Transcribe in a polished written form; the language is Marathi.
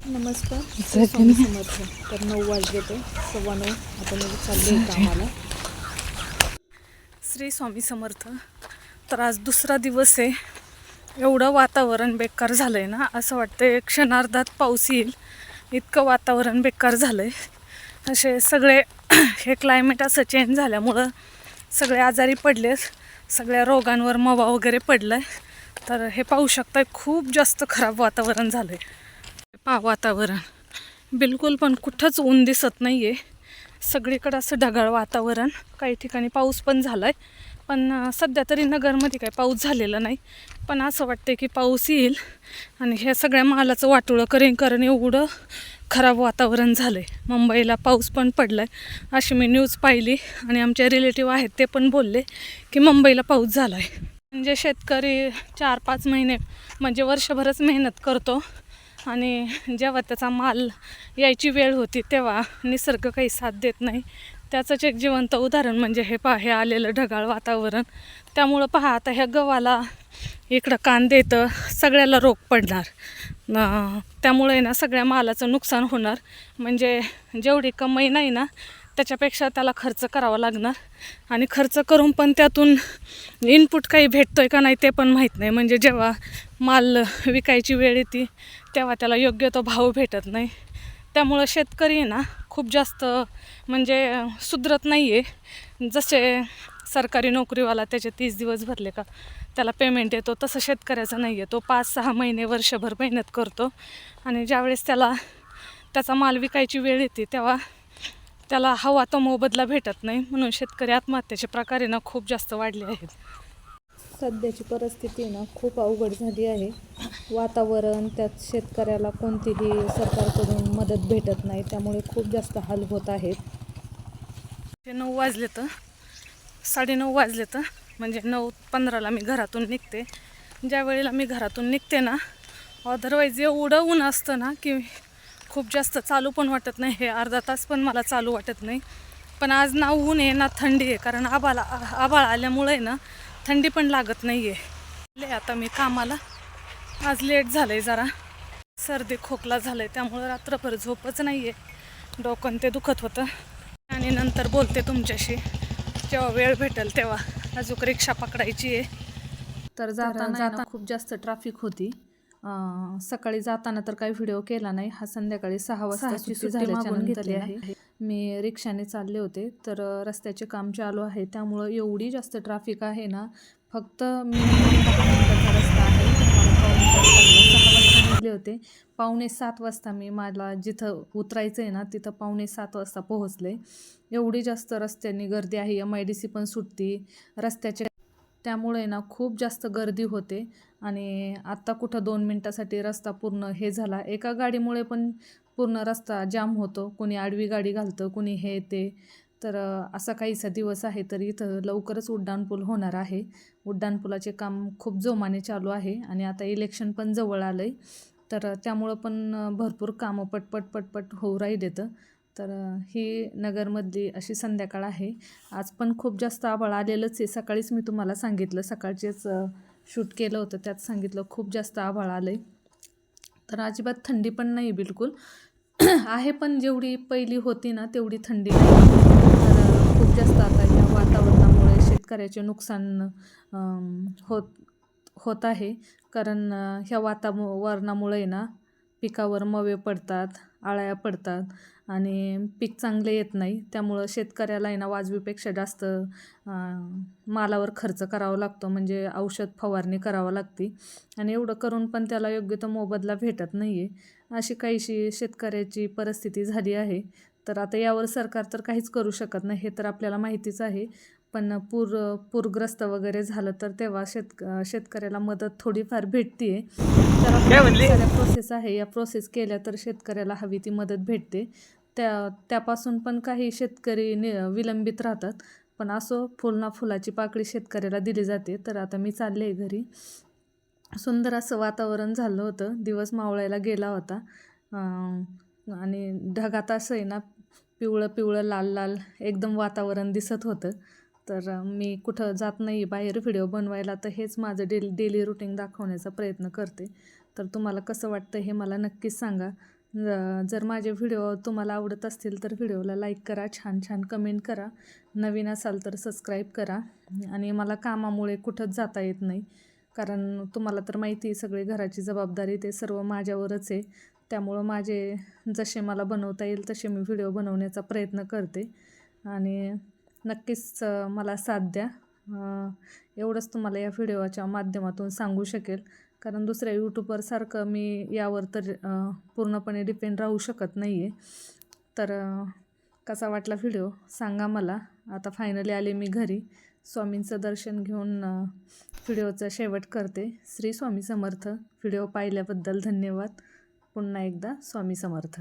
नमस्कार. श्री स्वामी समर्थ. तर 9 वाजले ते 9:15 आता मी चालले कामाला. श्री स्वामी समर्थ. तर आज दुसरा दिवस आहे. एवढं वातावरण बेकार झालं आहे ना, असं वाटतं क्षणार्धात पाऊस येईल इतकं वातावरण बेकार झालं आहे. असे सगळे हे क्लायमेट असं चेंज झाल्यामुळं सगळे आजारी पडलेत, सगळ्या रोगांवर मवा वगैरे पडलं आहे. तर हे पाहू शकताय, खूप जास्त खराब वातावरण झालं आहे. वातावरण बिलकुल पण कुठंच ऊन दिसत नाही आहे. सगळीकडं असं ढगाळ वातावरण. काही ठिकाणी पाऊस पण झाला आहे, पण सध्या तरी नगरमध्ये काही पाऊस झालेला नाही. पण असं वाटतं की पाऊस येईल आणि ह्या सगळ्या मालाचं वाटोळं कारण एवढं खराब वातावरण झालं आहे. मुंबईला पाऊस पण पडला आहे अशी मी न्यूज पाहिली आणि आमचे रिलेटिव्ह आहेत ते पण बोलले की मुंबईला पाऊस झाला आहे. म्हणजे शेतकरी 4-5 महिने म्हणजे वर्षभरच मेहनत करतो आणि जेव्हा त्याचा माल यायची वेळ होती तेव्हा निसर्ग काही साथ देत नाही. त्याचंच एक जिवंत उदाहरण म्हणजे हे आलेलं ढगाळ वातावरण. त्यामुळं पहा आता ह्या गव्हाला इकडं कांदे तर सगळ्याला रोग पडणार. त्यामुळे ना सगळ्या मालाचं नुकसान होणार. म्हणजे जेवढी कमाई नाही ना त्याच्यापेक्षा त्याला खर्च करावा लागणार आणि खर्च करून पण त्यातून इनपुट काही भेटतोय का नाही ते पण माहीत नाही. म्हणजे जेव्हा माल विकायची वेळ येते तेव्हा त्याला योग्य तो भाव भेटत नाही. त्यामुळं शेतकरी ना खूप जास्त म्हणजे सुधरत नाही आहे. जसे सरकारी नोकरीवाला त्याचे 30 दिवस भरले का त्याला पेमेंट येतो, तसं शेतकऱ्याचा नाही आहे. तो 5-6 महिने वर्षभर मेहनत करतो आणि ज्यावेळेस त्याचा माल विकायची वेळ येते तेव्हा त्याला हवा तो मोबदला भेटत नाही. म्हणून शेतकरी आत्महत्येचे प्रकार ना खूप जास्त वाढले आहेत. सध्याची परिस्थिती ना खूप अवघड झाली आहे. वातावरण, त्यात शेतकऱ्याला कोणतीही सरकारकडून मदत भेटत नाही, त्यामुळे खूप जास्त हाल होत आहेत. 9 वाजले तर 9:30 वाजले तर म्हणजे 9:15ला मी घरातून निघते. ज्या वेळेला मी घरातून निघते ना, अदरवाईज एवढं ऊन असतं ना की खूप जास्त चालू पण वाटत नाही. हे अर्धा तास पण मला चालू वाटत नाही. पण आज ना ऊन आहे ना थंडी आहे, कारण आभाळ आल्यामुळे ना थंडी पण लागत नाही आहे. आता मी कामाला आज लेट झालं आहे, जरा सर्दी खोकला झालं आहे, त्यामुळं रात्रभर झोपच नाही आहे. डोकं ते दुखत होतं. आणि नंतर बोलते तुमच्याशी जेव्हा वेळ भेटेल तेव्हा. अजून रिक्षा पकडायची आहे. तर जाताना खूप जास्त ट्रॅफिक होती. सकाळी जाताना तर काही व्हिडिओ केला नाही. हा संध्याकाळी 6 वाजता सुट्टी झाल्याच्या नंतर आहे. मी रिक्षाने चालले होते, तर रस्त्याचे काम चालू आहे, त्यामुळं एवढी जास्त ट्रॅफिक आहे ना. फक्त मिनिमम 10 मिनिटाचा रस्ता आहे. मला पाऊण तास लागला. 6 वाजता निघले होते, 6:45 वाजता मला जिथं उतरायचं आहे ना तिथं 6:45 वाजता पोहोचले. एवढी जास्त रस्त्याने गर्दी आहे. MIDC पण सुटती रस्त्याचे, त्यामुळे ना खूप जास्त गर्दी होते. आणि आत्ता कुठं 2 मिनटासाठी रस्ता पूर्ण हे झाला. एका गाडीमुळे पण पूर्ण रस्ता जाम होतो. कोणी आडवी गाडी घालतं, कोणी हे ते. तर असा काहीसा दिवस आहे. तर इथं लवकरच उड्डाणपूल होणार आहे. उड्डाणपुलाचे काम खूप जोमाने चालू आहे आणि आता इलेक्शन पण जवळ आलं आहे. तर त्यामुळं पण भरपूर कामं पटपट होऊ राहिलेत. तर ही नगरमधली अशी संध्याकाळ आहे. आज पण खूप जास्त आभाळ आलेलंच आहे. सकाळीच मी तुम्हाला सांगितलं, सकाळचेच शूट केलं होतं, त्यात सांगितलं खूप जास्त आभाळ आलं आहे. तर अजिबात थंडी पण नाही बिलकुल. आहे पण जेवढी पहिली होती ना तेवढी थंडी नाही. तर खूप जास्त आता या वातावरणामुळे शेतकऱ्याचे नुकसान होत आहे. कारण ह्या वातावरणामुळे ना पिकावर मवे पडतात, अळ्या पडतात आणि पीक चांगले येत नाही. त्यामुळं शेतकऱ्याला आहे ना वाजवीपेक्षा जास्त मालावर खर्च करावा लागतो. म्हणजे औषध फवारणी करावं लागते आणि एवढं करून पण त्याला योग्य तो मोबदला भेटत नाही आहे. अशी काहीशी शेतकऱ्याची परिस्थिती झाली आहे. तर आता यावर सरकार तर काहीच करू शकत नाही, हे तर आपल्याला माहितीच आहे. पण पूरग्रस्त वगैरे झालं तर तेव्हा शेतकऱ्याला मदत थोडीफार भेटते आहे. त्याला खूप साऱ्या प्रोसेस आहे. या प्रोसेस केल्या तर शेतकऱ्याला हवी ती मदत भेटते. त्यापासून पण काही शेतकरी विलंबित राहतात. पण असो, फुलाची पाकळी शेतकऱ्याला दिली जाते. तर आता मी चालले आहे घरी. सुंदर असं वातावरण झालं होतं. दिवस मावळायला गेला होता आणि ढगात असं आहे ना पिवळं लाल एकदम वातावरण दिसत होतं. तर मी कुठं जात नाही बाहेर व्हिडिओ बनवायला, तर हेच माझं डेली रुटीन दाखवण्याचा प्रयत्न करते. तर तुम्हाला कसं वाटतं हे मला नक्कीच सांगा. जर माझे व्हिडिओ तुम्हाला आवडत असतील तर व्हिडिओला लाईक करा, छान छान कमेंट करा, नवीन असाल तर सबस्क्राईब करा. आणि मला कामामुळे कुठंच जाता येत नाही, कारण तुम्हाला तर माहिती आहे सगळे घराची जबाबदारी ते सर्व माझ्यावरच आहे. त्यामुळं माझे जसे मला बनवता येईल तसे मी व्हिडिओ बनवण्याचा प्रयत्न करते आणि नक्कीच मला साथ द्या. एवढंच तुम्हाला या व्हिडिओच्या माध्यमातून सांगू शकेल, कारण दुसऱ्या यूट्यूबरसारखं मी यावर तर पूर्णपणे डिपेंड राहू शकत नाही आहे. तर कसा वाटला व्हिडिओ सांगा मला. आता फायनली आले मी घरी. स्वामींचं दर्शन घेऊन व्हिडिओचा शेवट करते. श्री स्वामी समर्थ. व्हिडिओ पाहिल्याबद्दल धन्यवाद. पुन्हा एकदा स्वामी समर्थ.